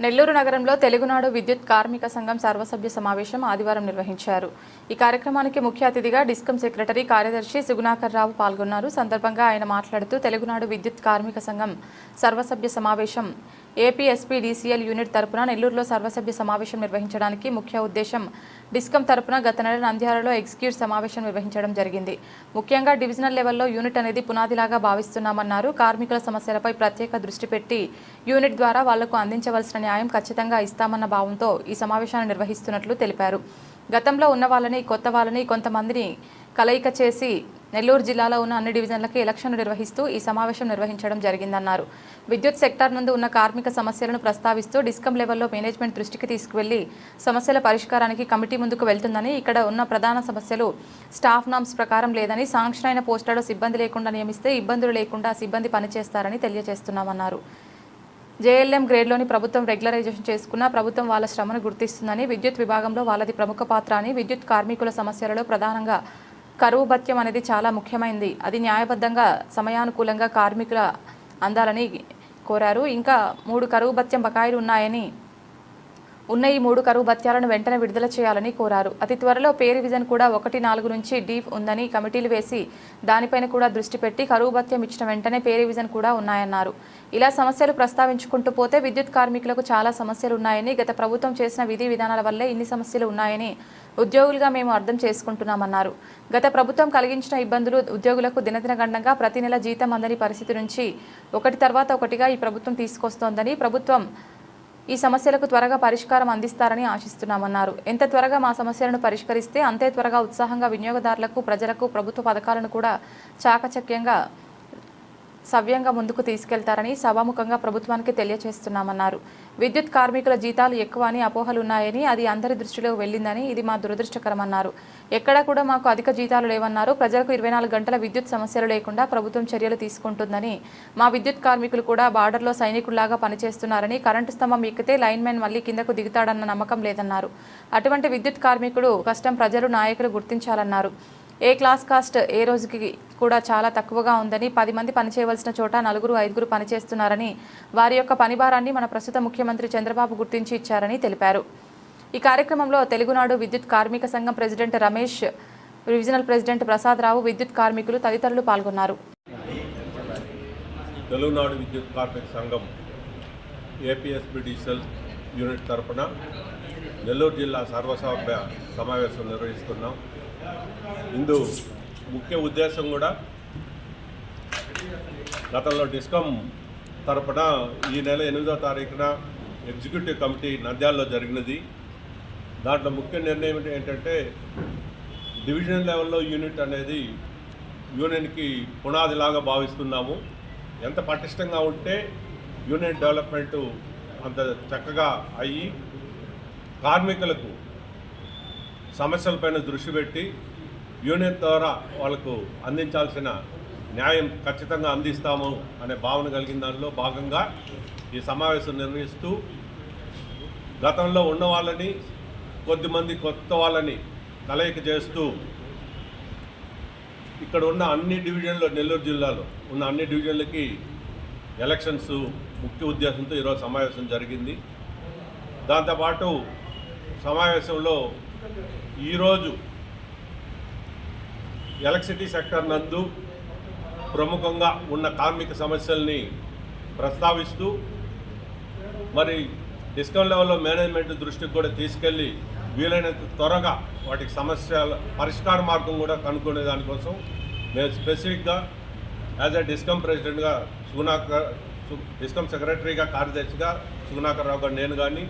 నెల్లూరు నగరంలో తెలుగునాడు విద్యుత్ కార్మిక సంఘం సర్వసభ్య సమావేశం ఆదివారం నిర్వహించారు. ఈ కార్యక్రమానికి ముఖ్య అతిథిగా డిస్కం సెక్రటరీ కార్యదర్శి సుగుణాకర్ రావు పాల్గొన్నారు. సందర్భంగా ఆయన మాట్లాడుతూ తెలుగునాడు విద్యుత్ కార్మిక సంఘం సర్వసభ్య సమావేశం ఏపీఎస్పీడీసీఎల్ యూనిట్ తరపున నెల్లూరులో సర్వసభ్య సమావేశం నిర్వహించడానికి ముఖ్య ఉద్దేశం డిస్కం తరపున గత నెల నంద్యాలలో ఎగ్జిక్యూటివ్ సమావేశం నిర్వహించడం జరిగింది. ముఖ్యంగా డివిజనల్ లెవెల్లో యూనిట్ అనేది పునాదిలాగా భావిస్తున్నామన్నారు. కార్మికుల సమస్యలపై ప్రత్యేక దృష్టి పెట్టి యూనిట్ ద్వారా వాళ్లకు అందించవలసిన న్యాయం ఖచ్చితంగా ఇస్తామన్న భావంతో ఈ సమావేశాన్ని నిర్వహిస్తున్నట్లు తెలిపారు. గతంలో ఉన్న వాళ్ళని కొత్త వాళ్ళని కొంతమందిని కలయిక చేసి నెల్లూరు జిల్లాలో ఉన్న అన్ని డివిజన్లకి ఎలక్షన్లు నిర్వహిస్తూ ఈ సమావేశం నిర్వహించడం జరిగిందన్నారు. విద్యుత్ సెక్టార్ నందు ఉన్న కార్మిక సమస్యలను ప్రస్తావిస్తూ డిస్కం లెవెల్లో మేనేజ్మెంట్ దృష్టికి తీసుకువెళ్లి సమస్యల పరిష్కారానికి కమిటీ ముందుకు వెళ్తుందని, ఇక్కడ ఉన్న ప్రధాన సమస్యలు స్టాఫ్ నామ్స్ ప్రకారం లేదని, శాంక్షన్ అయిన పోస్టులలో సిబ్బంది లేకుండా నియమిస్తే ఇబ్బందులు లేకుండా సిబ్బంది పనిచేస్తారని తెలియజేస్తున్నామన్నారు. జేఎల్ఎం గ్రేడ్లోని ప్రభుత్వం రెగ్యులరైజేషన్ చేసుకున్న ప్రభుత్వం వాళ్ళ శ్రమను గుర్తిస్తుందని, విద్యుత్ విభాగంలో వాళ్ళది ప్రముఖ పాత్ర అని, విద్యుత్ కార్మికుల సమస్యలలో ప్రధానంగా కరువు భత్యం అనేది చాలా ముఖ్యమైనది, అది న్యాయబద్ధంగా సమయానుకూలంగా కార్మికుల అందాలని కోరారు. ఇంకా 3 కరువు భత్యం బకాయిలు ఉన్న ఈ 3 కరువు భత్యాలను వెంటనే విడుదల చేయాలని కోరారు. అతి త్వరలో పే రివిజన్ కూడా 1-4 నుంచి డీప్ ఉందని కమిటీలు వేసి దానిపైన కూడా దృష్టి పెట్టి కరువు భత్యం ఇచ్చిన వెంటనే పే రివిజన్ కూడా ఉన్నాయన్నారు. ఇలా సమస్యలు ప్రస్తావించుకుంటూ పోతే విద్యుత్ కార్మికులకు చాలా సమస్యలు ఉన్నాయని, గత ప్రభుత్వం చేసిన విధి విధానాల వల్లే ఇన్ని సమస్యలు ఉన్నాయని ఉద్యోగులుగా మేము అర్థం చేసుకుంటున్నామన్నారు. గత ప్రభుత్వం కలిగించిన ఇబ్బందులు ఉద్యోగులకు దినదిన గండంగా ప్రతి నెల జీతం అందని పరిస్థితి నుంచి ఒకటి తర్వాత ఒకటిగా ఈ ప్రభుత్వం తీసుకొస్తోందని, ప్రభుత్వం ఈ సమస్యలకు త్వరగా పరిష్కారం అందిస్తారని ఆశిస్తున్నామన్నారు. ఎంత త్వరగా మా సమస్యలను పరిష్కరిస్తే అంతే త్వరగా ఉత్సాహంగా వినియోగదారులకు, ప్రజలకు ప్రభుత్వ పథకాలను కూడా చాకచక్యంగా సవ్యంగా ముందుకు తీసుకెళ్తారని సభాముఖంగా ప్రభుత్వానికి తెలియజేస్తున్నామన్నారు. విద్యుత్ కార్మికుల జీతాలు ఎక్కువ అని అపోహలు ఉన్నాయని, అది అందరి దృష్టిలో వెళ్ళిందని, ఇది మా దురదృష్టకరమన్నారు. ఎక్కడా కూడా మాకు అధిక జీతాలు లేవన్నారు. ప్రజలకు 24 గంటల విద్యుత్ సమస్యలు లేకుండా ప్రభుత్వం చర్యలు తీసుకుంటుందని, మా విద్యుత్ కార్మికులు కూడా బార్డర్లో సైనికుల్లాగా పనిచేస్తున్నారని, కరెంటు స్తంభం ఎక్కితే లైన్మెన్ మళ్లీ కిందకు దిగుతాడన్న నమ్మకం లేదన్నారు. అటువంటి విద్యుత్ కార్మికుడు కష్టం ప్రజలు, నాయకులు గుర్తించాలన్నారు. ఏ క్లాస్ కాస్ట్ ఏ రోజుకి కూడా చాలా తక్కువగా ఉందని, 10 మంది పనిచేయవలసిన చోట 4-5 పనిచేస్తున్నారని, వారి యొక్క పనిభారాన్ని మన ప్రస్తుత ముఖ్యమంత్రి చంద్రబాబు గుర్తించి ఇచ్చారని తెలిపారు. ఈ కార్యక్రమంలో తెలుగునాడు విద్యుత్ కార్మిక సంఘం president Ramesh, regional president Prasad Rao, విద్యుత్ కార్మికులు తదితరులు పాల్గొన్నారు. తెలుగునాడు విద్యుత్ కార్మిక సంఘం ఏపీఎస్పీడీసీఎల్ యూనిట్ తరపున నెల్లూరు జిల్లా సర్వసభ్య సమావేశం నిర్వహిస్తున్నాం. ఇందు ముఖ్య ఉద్దేశం కూడా గతంలో డిస్కం తరపున ఈ నెల 8వ తారీఖున ఎగ్జిక్యూటివ్ కమిటీ నంద్యాలలో జరిగినది. దాంట్లో ముఖ్య నిర్ణయం ఏంటంటే డివిజన్ లెవెల్లో యూనిట్ అనేది యూనియన్కి పునాదిలాగా భావిస్తున్నాము. ఎంత పటిష్టంగా ఉంటే యూనియన్ డెవలప్మెంటు అంత చక్కగా అయ్యి కార్మికులకు సమస్యలపైన దృష్టి పెట్టి యూనియన్ ద్వారా వాళ్ళకు అందించాల్సిన న్యాయం ఖచ్చితంగా అందిస్తాము అనే భావన కలిగిన దానిలో భాగంగా ఈ సమావేశం నిర్వహిస్తూ గతంలో ఉన్న వాళ్ళని కొద్దిమంది కొత్త వాళ్ళని కలయిక చేస్తూ ఇక్కడ ఉన్న అన్ని డివిజన్లు, నెల్లూరు జిల్లాలో ఉన్న అన్ని డివిజన్లకి ఎలక్షన్స్ ముఖ్య ఉద్దేశంతో ఈరోజు సమావేశం జరిగింది. దాంతోపాటు సమావేశంలో ఈరోజు ఎలక్ట్రిసిటీ సెక్టర్ నందు ప్రముఖంగా ఉన్న కార్మిక సమస్యల్ని ప్రస్తావిస్తూ మరి డిస్కం లెవెల్లో మేనేజ్మెంట్ దృష్టికి కూడా తీసుకెళ్ళి వీలైనంత త్వరగా వాటికి సమస్యల పరిష్కార మార్గం కూడా కనుక్కునే దానికోసం మేము స్పెసిఫిక్గా యాజ్ ఎ డిస్కం ప్రెసిడెంట్గా డిస్కం సెక్రటరీగా, కార్యదర్శిగా సుగుణాకర్ రావు గారు, నేను కానీ,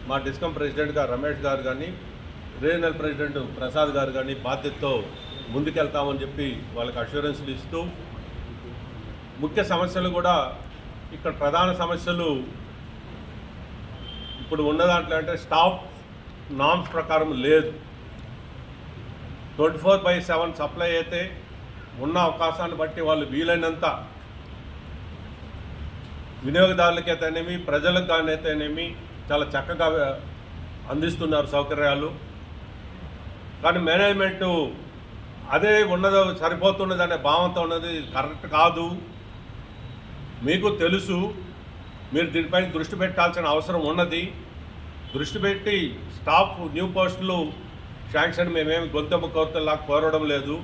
మా డిస్కం ప్రెసిడెంట్గా రమేష్ గారు కానీ, రీజనల్ ప్రెసిడెంట్ ప్రసాద్ గారు కానీ బాధ్యతతో ముందుకెళ్తామని చెప్పి వాళ్ళకి అష్యూరెన్స్లు ఇస్తూ, ముఖ్య సమస్యలు కూడా ఇక్కడ ప్రధాన సమస్యలు ఇప్పుడు ఉన్న దాంట్లో అంటే స్టాఫ్ నామ్స్ ప్రకారం లేదు. 24/7 సప్లై అయితే ఉన్న అవకాశాన్ని బట్టి వాళ్ళు వీలైనంత వినియోగదారులకైతేనేమి, ప్రజలకు కానీ అయితేనేమి చాలా చక్కగా అందిస్తున్నారు సౌకర్యాలు. కానీ మేనేజ్మెంటు అదే ఉన్నదో సరిపోతున్నది అనే భావంతో ఉన్నది కరెక్ట్ కాదు. మీకు తెలుసు మీరు దీనిపైన దృష్టి పెట్టాల్సిన అవసరం ఉన్నది. దృష్టి పెట్టి స్టాఫ్ న్యూ పోస్టులు శాంక్షన్ మేమేమి గొంతెమ్మ కోరతల్లా కోరడం లేదు.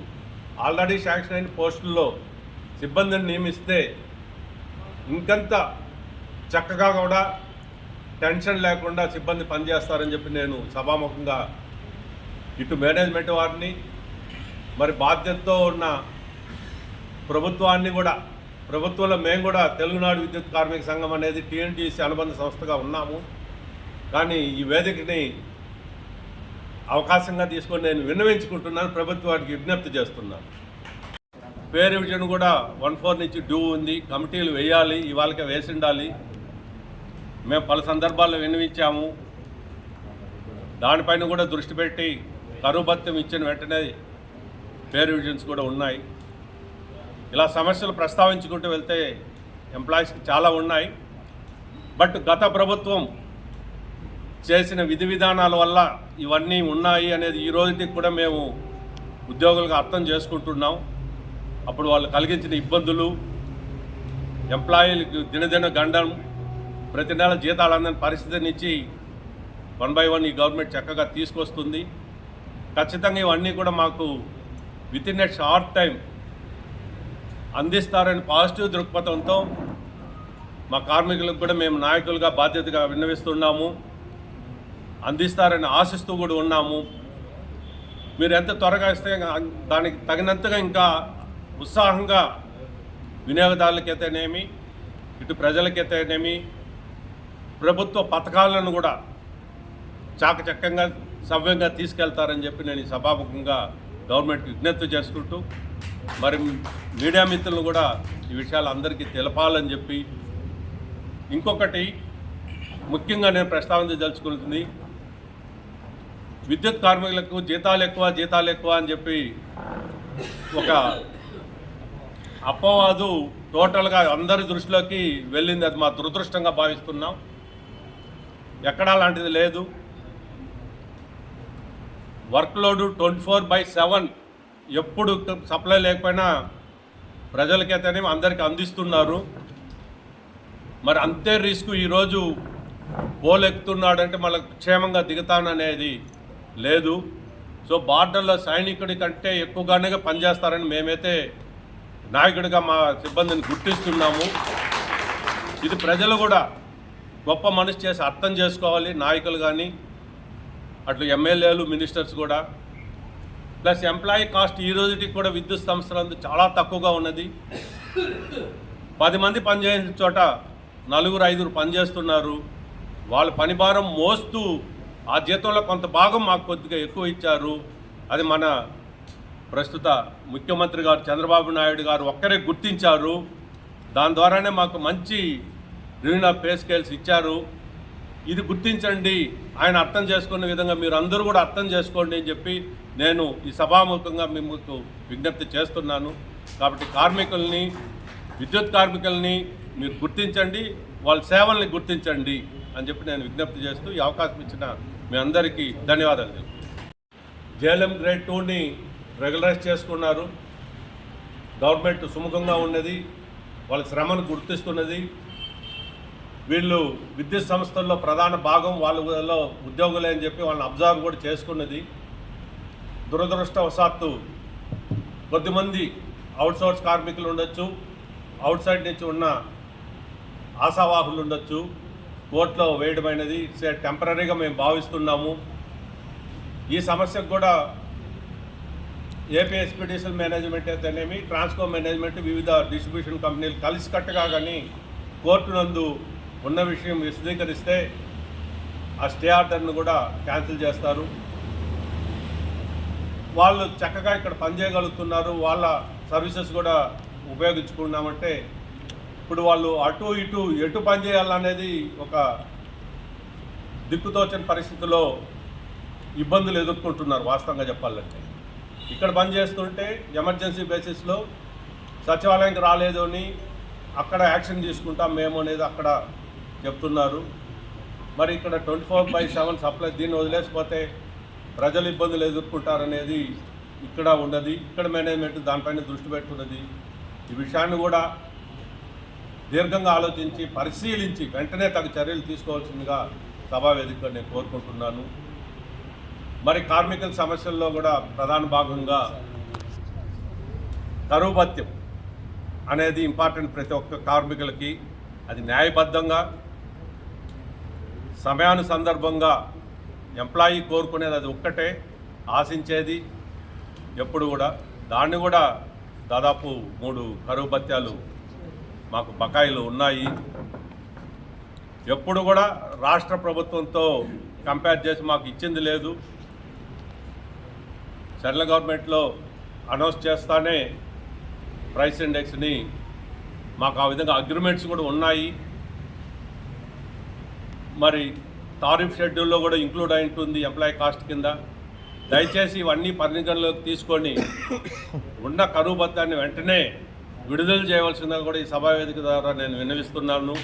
ఆల్రెడీ శాంక్షన్ అయిన పోస్టుల్లో సిబ్బందిని నియమిస్తే ఇంకంత చక్కగా కూడా టెన్షన్ లేకుండా సిబ్బంది పనిచేస్తారని చెప్పి నేను సభాముఖంగా ఇటు మేనేజ్మెంట్ వారిని, మరి బాధ్యతతో ఉన్న ప్రభుత్వాన్ని కూడా, ప్రభుత్వంలో మేము కూడా తెలుగునాడు విద్యుత్ కార్మిక సంఘం అనేది టీఎన్టీసీ అనుబంధ సంస్థగా ఉన్నాము. కానీ ఈ వేదికని అవకాశంగా తీసుకొని నేను విన్నవించుకుంటున్నాను, ప్రభుత్వానికి విజ్ఞప్తి చేస్తున్నాను. పే రివిజన్ కూడా 1/4 నుంచి డ్యూ ఉంది. కమిటీలు వేయాలి, ఇవాళకే వేసి ఉండాలి. మేము పలు సందర్భాల్లో విన్నవించాము. దానిపైన కూడా దృష్టి పెట్టి కరువు భత్యం ఇచ్చిన వెంటనే పే రివిజన్స్ కూడా ఉన్నాయి. ఇలా సమస్యలు ప్రస్తావించుకుంటూ వెళ్తే ఎంప్లాయీస్కి చాలా ఉన్నాయి. బట్ గత ప్రభుత్వం చేసిన విధి విధానాల వల్ల ఇవన్నీ ఉన్నాయి అనేది ఈ రోజుకి కూడా మేము ఉద్యోగులుగా అర్థం చేసుకుంటున్నాం. అప్పుడు వాళ్ళు కలిగించిన ఇబ్బందులు, ఎంప్లాయీలకు దినదిన గండం, ప్రతి నెల జీతాలు అందని పరిస్థితి నుంచి 1 by 1 ఈ గవర్నమెంట్ చక్కగా తీసుకొస్తుంది. ఖచ్చితంగా ఇవన్నీ కూడా మాకు with in a short time అందిస్తారని పాజిటివ్ దృక్పథంతో మా కార్మికులకు కూడా మేము నాయకులుగా బాధ్యతగా విన్నవిస్తున్నాము. అందిస్తారని ఆశిస్తూ కూడా ఉన్నాము. మీరు ఎంత త్వరగా ఇస్తే దానికి తగినంతగా ఇంకా ఉత్సాహంగా వినియోగదారులకైతేనేమి, ఇటు ప్రజలకైతేనేమి ప్రభుత్వ పథకాలను కూడా చాకచక్యంగా సవ్యంగా తీసుకెళ్తారని చెప్పి నేను ఈ సభాముఖంగా గవర్నమెంట్కి విజ్ఞప్తి చేసుకుంటూ, మరి మీడియా మిత్రులను కూడా ఈ విషయాలు అందరికీ తెలపాలని చెప్పి, ఇంకొకటి ముఖ్యంగా నేను ప్రస్తావించదలుచుకుంటుంది, విద్యుత్ కార్మికులకు జీతాలు ఎక్కువ అని చెప్పి ఒక అపవాదు టోటల్గా అందరి దృష్టిలోకి వెళ్ళింది. అది మా దురదృష్టంగా భావిస్తున్నాం. ఎక్కడా లాంటిది లేదు. వర్క్లోడ్ 24/7 ఎప్పుడు సప్లై లేకపోయినా ప్రజలకైతేనే అందరికీ అందిస్తున్నారు. మరి అంతే రిస్క్ ఈరోజు పోల్ ఎక్కుతున్నాడంటే మళ్ళీ క్షేమంగా దిగుతాననేది లేదు. సో బార్డర్లో సైనికుడి కంటే ఎక్కువగానే పనిచేస్తారని మేమైతే నాయకుడిగా మా సిబ్బందిని గుర్తిస్తున్నాము. ఇది ప్రజలు కూడా గొప్ప మనసు చేసి అర్థం చేసుకోవాలి. నాయకులు కానీ, అట్లు ఎమ్మెల్యేలు, మినిస్టర్స్ కూడా. ప్లస్ ఎంప్లాయీ కాస్ట్ ఈ రోజుకి కూడా విద్యుత్ సంస్థలందు చాలా తక్కువగా ఉన్నది. 10 మంది పనిచేసిన చోట 4-5 పనిచేస్తున్నారు. వాళ్ళ పని భారం మోస్తూ ఆ జీతంలో కొంత భాగం మాకు కొద్దిగా ఎక్కువ ఇచ్చారు. అది మన ప్రస్తుత ముఖ్యమంత్రి గారు చంద్రబాబు నాయుడు గారు ఒక్కరే గుర్తించారు. దాని ద్వారానే మాకు మంచి రివ్యూ ఆఫ్ పే స్కేల్స్ ఇచ్చారు. ఇది గుర్తించండి, ఆయన అర్థం చేసుకునే విధంగా మీరు అందరూ కూడా అర్థం చేసుకోండి అని చెప్పి నేను ఈ సభాముఖంగా మీకు విజ్ఞప్తి చేస్తున్నాను. కాబట్టి కార్మికుల్ని, విద్యుత్ కార్మికుల్ని మీరు గుర్తించండి, వాళ్ళ సేవల్ని గుర్తించండి అని చెప్పి నేను విజ్ఞప్తి చేస్తూ ఈ అవకాశం ఇచ్చిన మీ అందరికీ ధన్యవాదాలు. జేఎల్ఎం గ్రేడ్ 2ని రెగ్యులరైజ్ చేసుకున్నారు. గవర్నమెంట్ సుముఖంగా ఉన్నది, వాళ్ళ శ్రమను గుర్తిస్తున్నది. వీళ్ళు విద్యుత్ సంస్థల్లో ప్రధాన భాగం వాళ్ళలో ఉద్యోగులే అని చెప్పి వాళ్ళని అబ్జర్వ్ కూడా చేసుకున్నది. దురదృష్టవశాత్తు కొద్దిమంది అవుట్సోర్స్ కార్మికులు ఉండొచ్చు, అవుట్ సైడ్ నుంచి ఉన్న ఆశావాహులు ఉండొచ్చు. కోర్టులో వేయడమైనది టెంపరీగా మేము భావిస్తున్నాము. ఈ సమస్యకు కూడా ఏపీ ఎక్స్పెడిషన్ మేనేజ్మెంట్ అయితేనేమి, ట్రాన్స్కో మేనేజ్మెంట్, వివిధ డిస్ట్రిబ్యూషన్ కంపెనీలు కలిసికట్టుగా కానీ కోర్టు నందు ఉన్న విషయం విశదీకరిస్తే ఆ స్టే ఆర్డర్ను కూడా క్యాన్సిల్ చేస్తారు. వాళ్ళు చక్కగా ఇక్కడ పనిచేయగలుగుతున్నారు, వాళ్ళ సర్వీసెస్ కూడా ఉపయోగించుకున్నామంటే ఇప్పుడు వాళ్ళు అటు ఇటు ఎటు పనిచేయాలనేది ఒక దిక్కుతోచని పరిస్థితిలో ఇబ్బందులు ఎదుర్కొంటున్నారు. వాస్తవంగా చెప్పాలంటే ఇక్కడ పనిచేస్తుంటే ఎమర్జెన్సీ బేసిస్లో సచివాలయానికి రాలేదు అని అక్కడ యాక్షన్ తీసుకుంటాం మేము అనేది అక్కడ చెప్తున్నారు. మరి ఇక్కడ 24/7 సప్లై దీన్ని వదిలేసిపోతే ప్రజలు ఇబ్బందులు ఎదుర్కొంటారనేది ఇక్కడ ఉన్నది. ఇక్కడ మేనేజ్మెంట్ దానిపైన దృష్టి పెట్టున్నది. ఈ విషయాన్ని కూడా దీర్ఘంగా ఆలోచించి పరిశీలించి వెంటనే తగు చర్యలు తీసుకోవాల్సిందిగా సభావేదికగా నేను కోరుకుంటున్నాను. మరి కార్మికుల సమస్యల్లో కూడా ప్రధాన భాగంగా కరువు భత్యం అనేది ఇంపార్టెంట్. ప్రతి ఒక్క కార్మికులకి అది న్యాయబద్ధంగా సమయానుసందర్భంగా ఎంప్లాయీ కోరుకునేది అది ఒక్కటే, ఆశించేది ఎప్పుడు కూడా. దాన్ని కూడా దాదాపు 3 కరువు భత్యాలు మాకు బకాయిలు ఉన్నాయి. ఎప్పుడు కూడా రాష్ట్ర ప్రభుత్వంతో కంపేర్ చేసి మాకు ఇచ్చింది లేదు. సెంట్రల్ గవర్నమెంట్లో అనౌన్స్ చేస్తానే ప్రైస్ ఇండెక్స్ని మాకు ఆ విధంగా అగ్రిమెంట్స్ కూడా ఉన్నాయి. మరి టారిఫ్ షెడ్యూల్లో కూడా ఇంక్లూడ్ అయి ఉంటుంది ఎంప్లాయీ కాస్ట్ కింద. దయచేసి ఇవన్నీ పరిగణలోకి తీసుకొని ఉన్న కరువు భత్యాన్ని వెంటనే విడుదల చేయవలసిందిగా కూడా ఈ సభావేదిక ద్వారా నేను విన్నవిస్తున్నాను.